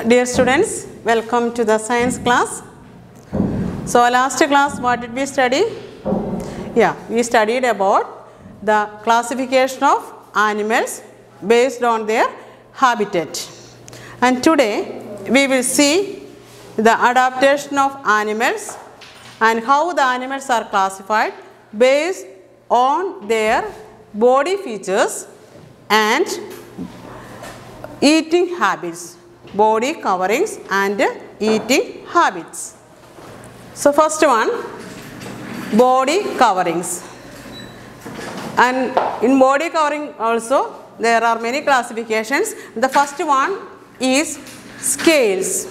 Dear students, welcome to the science class. So last class what did we study? We studied about the classification of animals based on their habitat. And today we will see the adaptation of animals and how the animals are classified based on their body features and eating habits. Body coverings and eating habits. So first one, body coverings. And in body covering also there are many classifications. The first one is scales.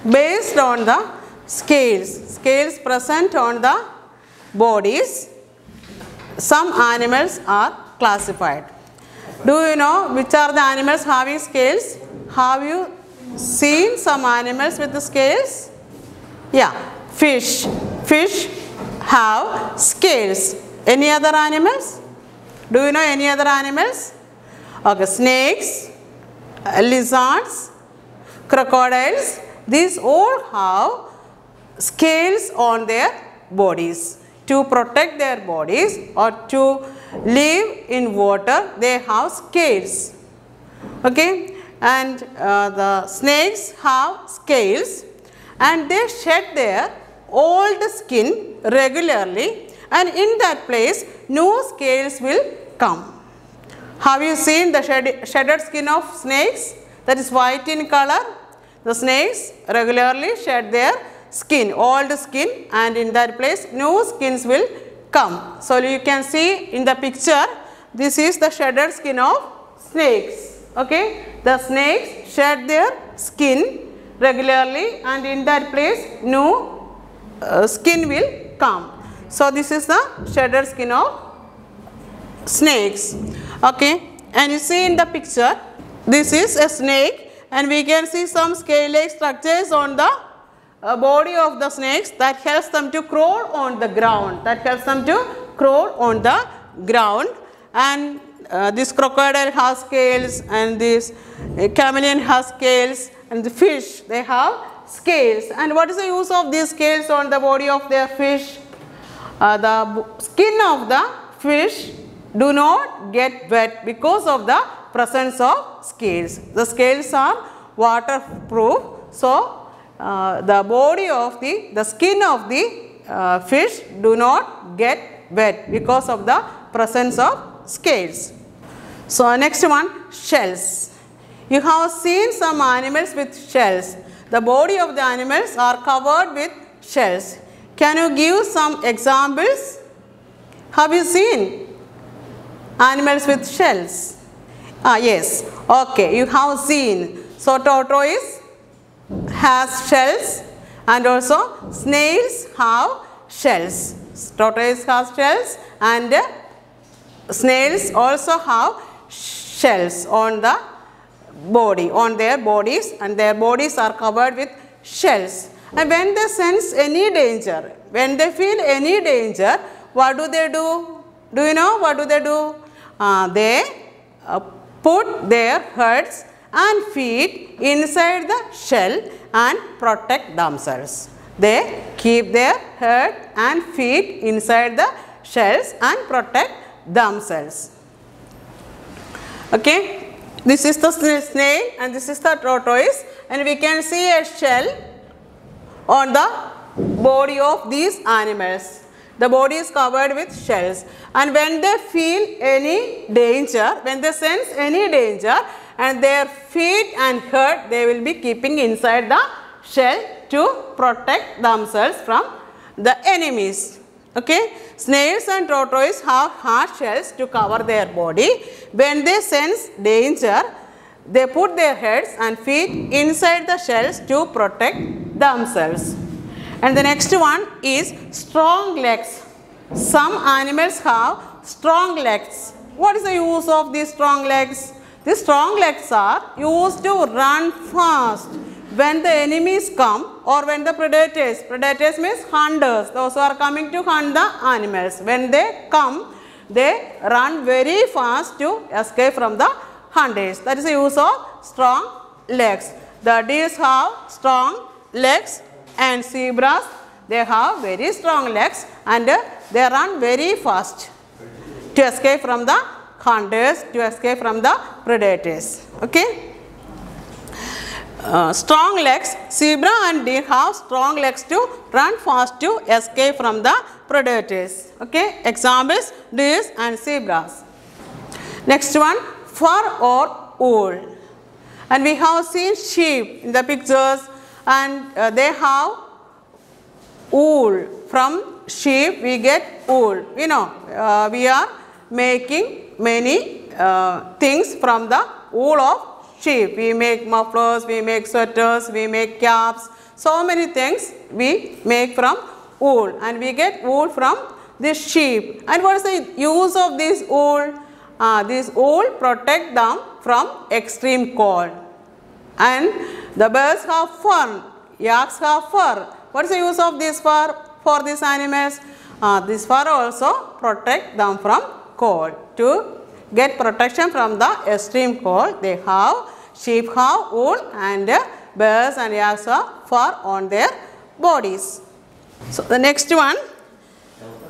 Based on the scales present on the bodies, some animals are classified. Do you know which are the animals having scales? Have you seen some animals with the scales? Fish. Fish have scales. Any other animals? Do you know any other animals? Okay, snakes, lizards, crocodiles, these all have scales on their bodies. To protect their bodies or to live in water, they have scales. Okay. And the snakes have scales and they shed their old skin regularly, and in that place new scales will come. Have you seen the shedded skin of snakes? That is white in color. The snakes regularly shed their skin, old skin, and in that place new skins will come. So you can see in the picture, this is the shedded skin of snakes. Okay, the snakes shed their skin regularly and in that place new skin will come. So this is the shedded skin of snakes. Okay, and you see in the picture, this is a snake and we can see some scale-like structures on the body of the snakes that helps them to crawl on the ground. And this crocodile has scales and this chameleon has scales and the fish, they have scales. And what is the use of these scales on the body of their fish? The skin of the fish do not get wet because of the presence of scales. The scales are waterproof, so the body of the skin of the fish do not get wet because of the presence of scales. So next one, shells. You have seen some animals with shells. The body of the animals are covered with shells. Can you give some examples? Have you seen animals with shells? Yes. Okay, you have seen. So tortoise has shells and also snails have shells. Tortoise has shells and snails also have shells on the body, on their bodies, and their bodies are covered with shells. And when they sense any danger, when they feel any danger, what do they do? Do you know what do they do? They put their heads and feet inside the shell and protect themselves. They keep their head and feet inside the shells and protect themselves. Okay, this is the snail and this is the tortoise, and we can see a shell on the body of these animals. The body is covered with shells, and when they feel any danger, when they sense any danger, and their feet and head they will be keeping inside the shell to protect themselves from the enemies. Okay, snails and tortoise have hard shells to cover their body. When they sense danger, they put their heads and feet inside the shells to protect themselves. And the next one is strong legs. Some animals have strong legs. What is the use of these strong legs? These strong legs are used to run fast when the enemies come, or when the predators means hunters, those who are coming to hunt the animals. When they come, they run very fast to escape from the hunters. That is the use of strong legs. the deers have strong legs and zebras, they have very strong legs and they run very fast to escape from the hunters, to escape from the predators. Okay. Strong legs, zebra and deer have strong legs to run fast to escape from the predators. Okay. Examples, deers and zebras. Next one, fur or wool. And we have seen sheep in the pictures, and they have wool. From sheep we get wool. You know, we are making many things from the wool of sheep. We make mufflers, we make sweaters, we make caps. So many things we make from wool, and we get wool from this sheep. And what is the use of this wool? This wool protect them from extreme cold. And the birds have fur, yaks have fur. What is the use of this fur for these animals? This fur also protect them from cold. To get protection from the extreme cold, they have, sheep have wool and birds and yaks have fur on their bodies. So the next one,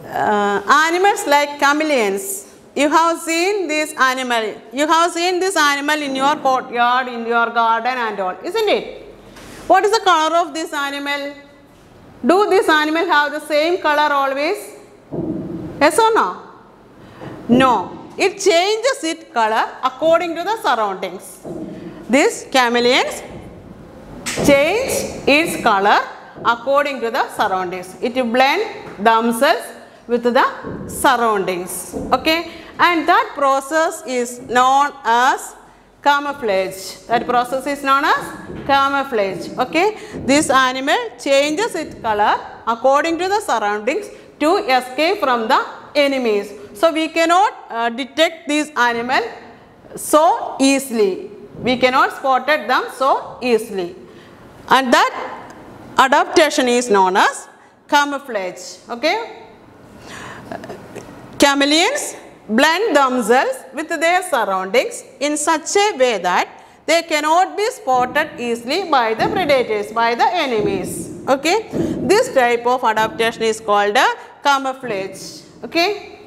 animals like chameleons. You have seen this animal. You have seen this animal in your courtyard, in your garden and all, isn't it? What is the color of this animal? Do this animal have the same color always? Yes or no? No. It changes its color according to the surroundings. These chameleons change its color according to the surroundings. It blends themselves with the surroundings. Okay. And that process is known as camouflage. That process is known as camouflage. Okay. This animal changes its color according to the surroundings to escape from the enemies. So we cannot detect these animals so easily. We cannot spot them so easily. And that adaptation is known as camouflage. Okay. Chameleons blend themselves with their surroundings in such a way that they cannot be spotted easily by the predators, by the enemies. Okay. This type of adaptation is called a camouflage. Okay.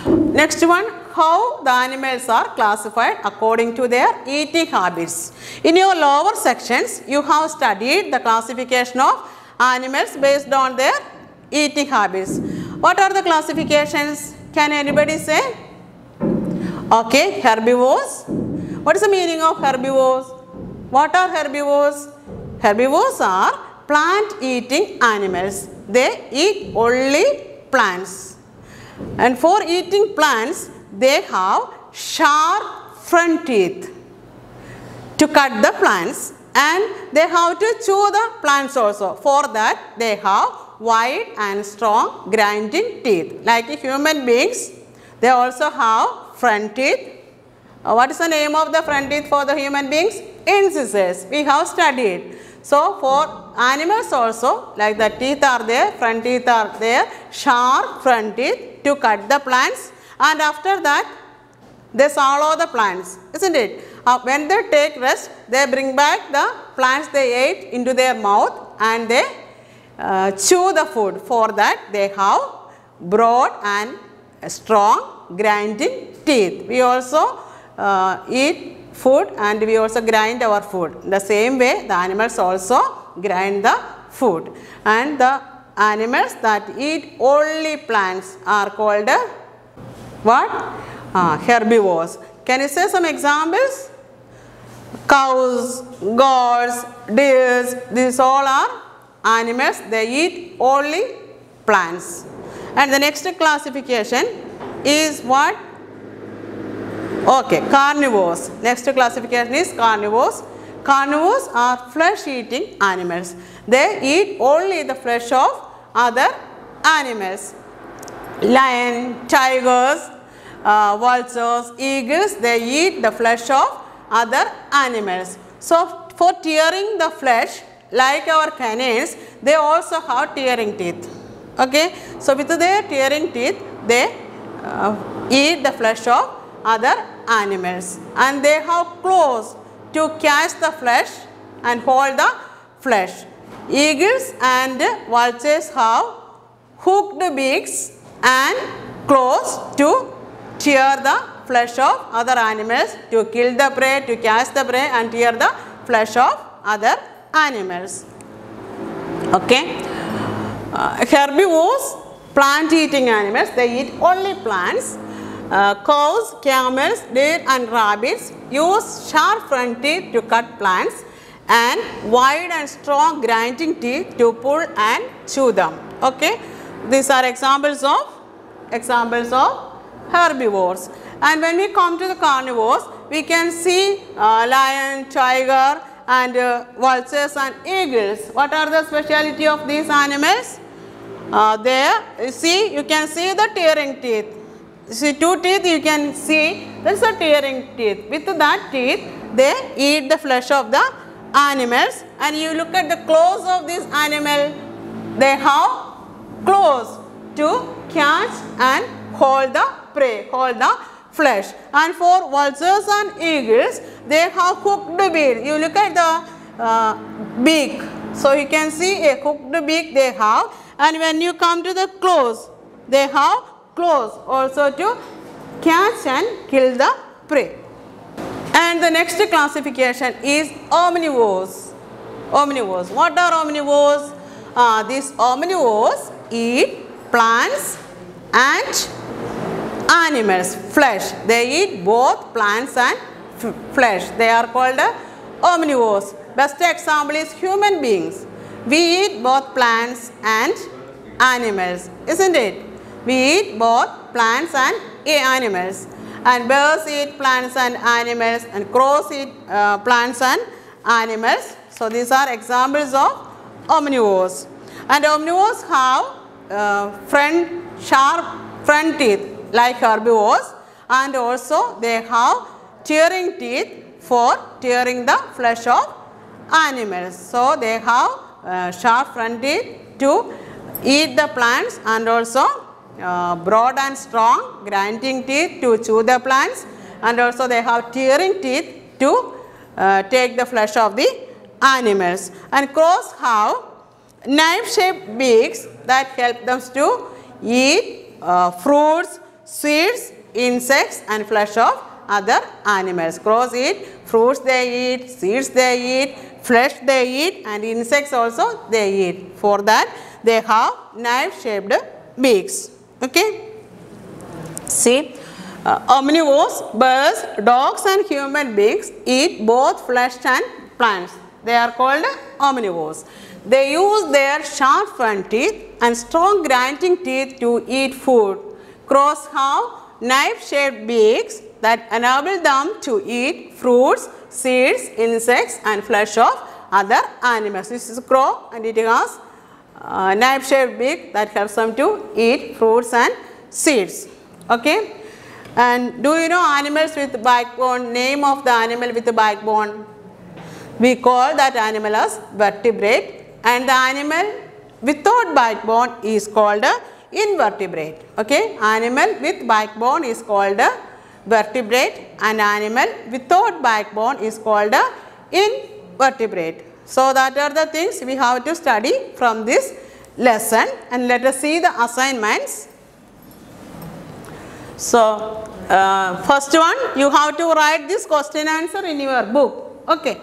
Next one, how the animals are classified according to their eating habits. In your lower sections, you have studied the classification of animals based on their eating habits. What are the classifications? Can anybody say? Okay, herbivores. What is the meaning of herbivores? What are herbivores? Herbivores are plant-eating animals. They eat only plants. And for eating plants, they have sharp front teeth to cut the plants, and they have to chew the plants also. For that, they have wide and strong grinding teeth. Like human beings, they also have front teeth. What is the name of the front teeth for the human beings? Incisors. We have studied. So for animals also, like the teeth are there, front teeth are there, sharp front teeth to cut the plants, and after that they swallow the plants, isn't it? When they take rest, they bring back the plants they ate into their mouth and they chew the food. For that they have broad and strong grinding teeth. We also eat food and we also grind our food. In the same way, the animals also grind the food. And the animals that eat only plants are called what? Herbivores. Can you say some examples? Cows, goats, deers, these all are animals. They eat only plants. And the next classification is what? Okay, carnivores. Next classification is carnivores. Carnivores are flesh-eating animals. They eat only the flesh of other animals. Lion, tigers, vultures, eagles, they eat the flesh of other animals. So for tearing the flesh, like our canines, they also have tearing teeth. Okay, so with their tearing teeth, they eat the flesh of other animals, and they have claws to catch the flesh and hold the flesh. Eagles and vultures have hooked beaks and claws to tear the flesh of other animals, to kill the prey, to catch the prey and tear the flesh of other animals. Okay. Herbivores, plant-eating animals, they eat only plants. Cows, camels, deer and rabbits use sharp front teeth to cut plants and wide and strong grinding teeth to pull and chew them. Okay. These are examples of herbivores. And when we come to the carnivores, we can see lion, tiger and vultures and eagles. What are the speciality of these animals? There you can see the tearing teeth. See, two teeth you can see, that is a tearing teeth. With that teeth, they eat the flesh of the animals. And you look at the claws of this animal, they have claws to catch and hold the prey, hold the flesh. And for vultures and eagles, they have hooked beak. You look at the beak. So you can see a hooked beak they have. And when you come to the claws, they have claws also to catch and kill the prey. And the next classification is omnivores. Omnivores. What are omnivores? These omnivores eat plants and animals, flesh. They eat both plants and flesh. They are called omnivores. Best example is human beings. We eat both plants and animals, isn't it? We eat both plants and animals. And bears eat plants and animals, and crows eat plants and animals. So these are examples of omnivores. And omnivores have sharp front teeth like herbivores, and also they have tearing teeth for tearing the flesh of animals. So they have sharp front teeth to eat the plants, and also broad and strong grinding teeth to chew the plants, and also they have tearing teeth to take the flesh of the animals. And crows have knife-shaped beaks that help them to eat fruits, seeds, insects and flesh of other animals. Crows eat fruits, they eat seeds, they eat flesh, they eat, and insects also they eat. For that they have knife-shaped beaks. Okay. See, omnivores, birds, dogs and human beings eat both flesh and plants. They are called omnivores. They use their sharp front teeth and strong grinding teeth to eat food. Crows have knife-shaped beaks that enable them to eat fruits, seeds, insects and flesh of other animals. This is a crow and it has knife-shaped beak that helps them to eat fruits and seeds. Okay. And do you know animals with backbone? Name of the animal with the backbone? We call that animal as vertebrate, and the animal without backbone is called invertebrate. Okay. Animal with backbone is called vertebrate, and animal without backbone is called invertebrate. So that are the things we have to study from this lesson, and let us see the assignments. So first one, you have to write this question answer in your book. Okay.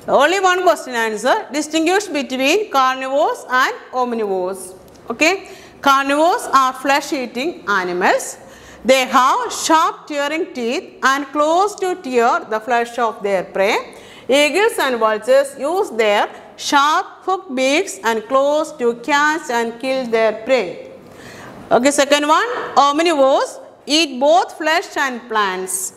Only one question answer. Distinguish between carnivores and omnivores. Okay. Carnivores are flesh eating animals. They have sharp tearing teeth and claws to tear the flesh of their prey. Eagles and vultures use their sharp hooked beaks and claws to catch and kill their prey. Okay, second one, omnivores eat both flesh and plants.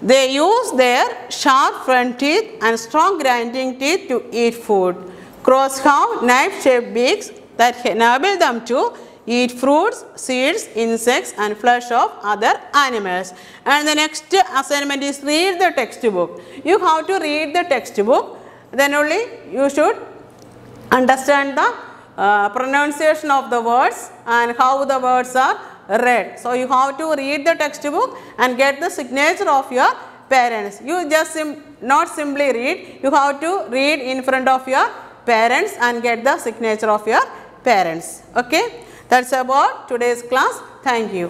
They use their sharp front teeth and strong grinding teeth to eat food. Crows have knife-shaped beaks that enable them to eat fruits, seeds, insects and flesh of other animals. And the next assignment is read the textbook. You have to read the textbook, then only you should understand the pronunciation of the words and how the words are read. So you have to read the textbook and get the signature of your parents. You just not simply read, you have to read in front of your parents and get the signature of your parents. Okay, that's about today's class. Thank you.